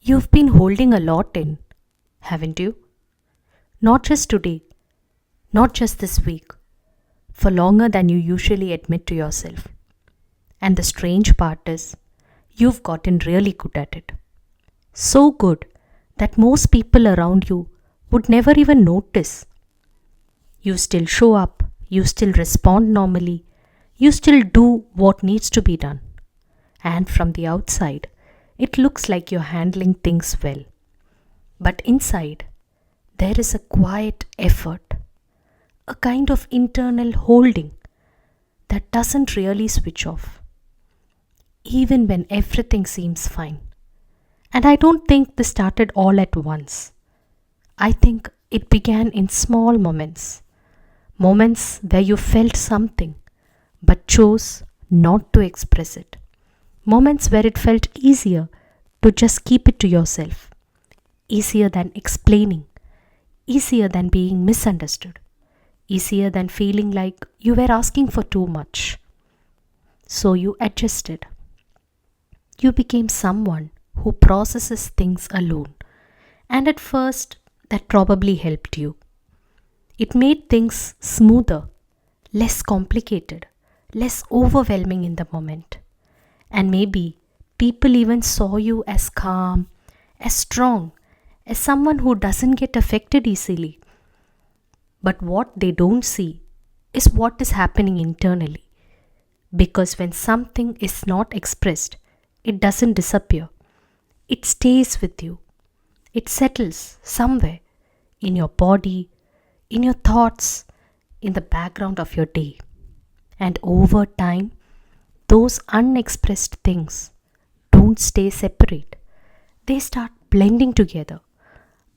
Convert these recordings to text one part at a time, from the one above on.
You've been holding a lot in, haven't you? Not just today, not just this week, for longer than you usually admit to yourself. And the strange part is, you've gotten really good at it. So good that most people around you would never even notice. You still show up, you still respond normally, you still do what needs to be done. And from the outside, it looks like you're handling things well. But inside, there is a quiet effort, a kind of internal holding that doesn't really switch off, even when everything seems fine. And I don't think this started all at once. I think it began in small moments, moments where you felt something but chose not to express it, moments where it felt easier to just keep it to yourself, easier than explaining, easier than being misunderstood, easier than feeling like you were asking for too much. So you adjusted. You became someone who processes things alone. And at first, that probably helped you. It made things smoother, less complicated, less overwhelming in the moment. And maybe people even saw you as calm, as strong, as someone who doesn't get affected easily. But what they don't see is what is happening internally. Because when something is not expressed, it doesn't disappear. It stays with you. It settles somewhere in your body, in your thoughts, in the background of your day. And over time, those unexpressed things don't stay separate. They start blending together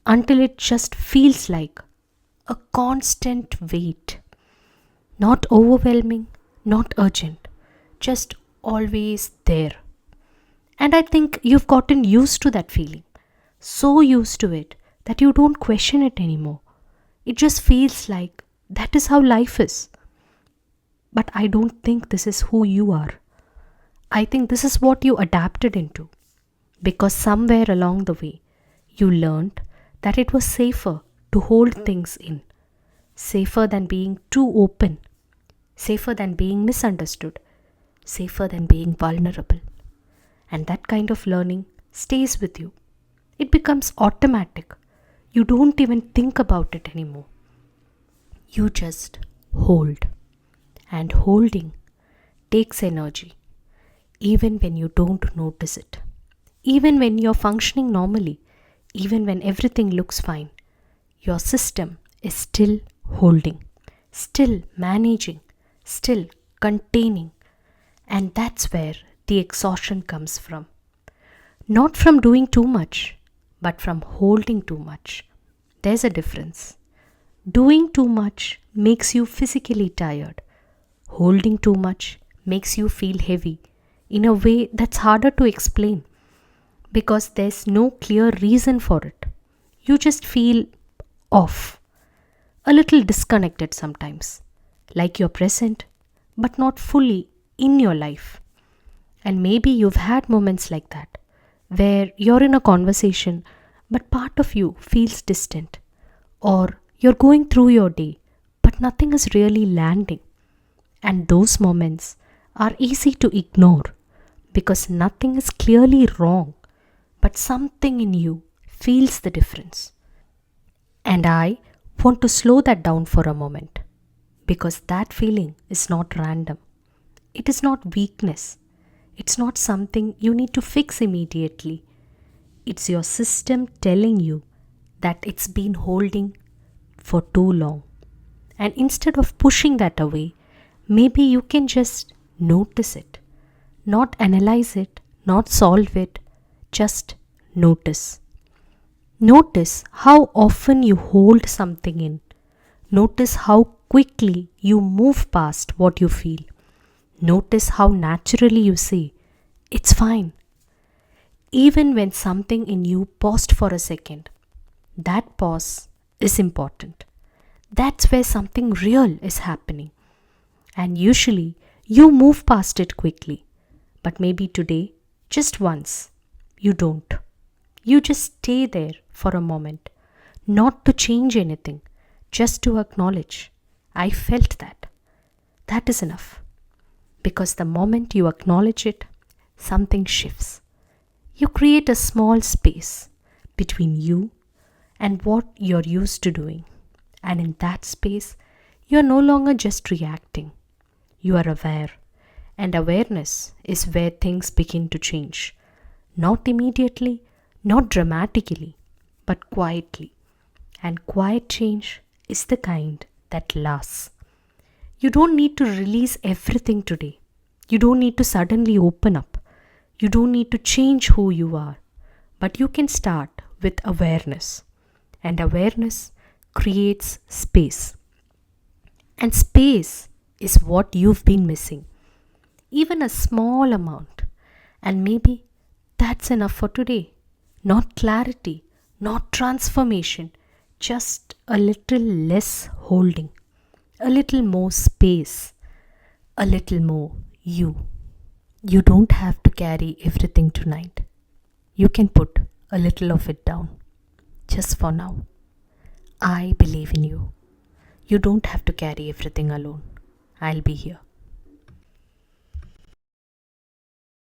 until it just feels like a constant weight. Not overwhelming, not urgent, just always there. And I think you've gotten used to that feeling. So used to it that you don't question it anymore. It just feels like that is how life is. But I don't think this is who you are. I think this is what you adapted into. Because somewhere along the way, you learned that it was safer to hold things in. Safer than being too open. Safer than being misunderstood. Safer than being vulnerable. And that kind of learning stays with you. It becomes automatic. You don't even think about it anymore. You just hold. And holding takes energy, even when you don't notice it. Even when you're functioning normally, even when everything looks fine, your system is still holding, still managing, still containing. And that's where the exhaustion comes from. Not from doing too much, but from holding too much. There's a difference. Doing too much makes you physically tired. Holding too much makes you feel heavy in a way that's harder to explain because there's no clear reason for it. You just feel off, a little disconnected sometimes, like you're present but not fully in your life. And maybe you've had moments like that, where you're in a conversation, but part of you feels distant, or you're going through your day, but nothing is really landing. And those moments are easy to ignore because nothing is clearly wrong, but something in you feels the difference. And I want to slow that down for a moment because that feeling is not random. It is not weakness. It's not something you need to fix immediately. It's your system telling you that it's been holding for too long. And instead of pushing that away, maybe you can just notice it. Not analyze it, not solve it, just notice. Notice how often you hold something in. Notice how quickly you move past what you feel. Notice how naturally you say, it's fine. Even when something in you paused for a second, that pause is important. That's where something real is happening. And usually you move past it quickly. But maybe today, just once, you don't. You just stay there for a moment, not to change anything, just to acknowledge, I felt that. That is enough. Because the moment you acknowledge it, something shifts. You create a small space between you and what you're used to doing. And in that space, you're no longer just reacting. You are aware. And awareness is where things begin to change. Not immediately, not dramatically, but quietly. And quiet change is the kind that lasts. You don't need to release everything today. You don't need to suddenly open up. You don't need to change who you are. But you can start with awareness. And awareness creates space. And space is what you've been missing. Even a small amount. And maybe that's enough for today. Not clarity, not transformation, just a little less holding, a little more space, a little more you. You don't have to carry everything tonight. You can put a little of it down, just for now. I believe in you. You don't have to carry everything alone. I'll be here.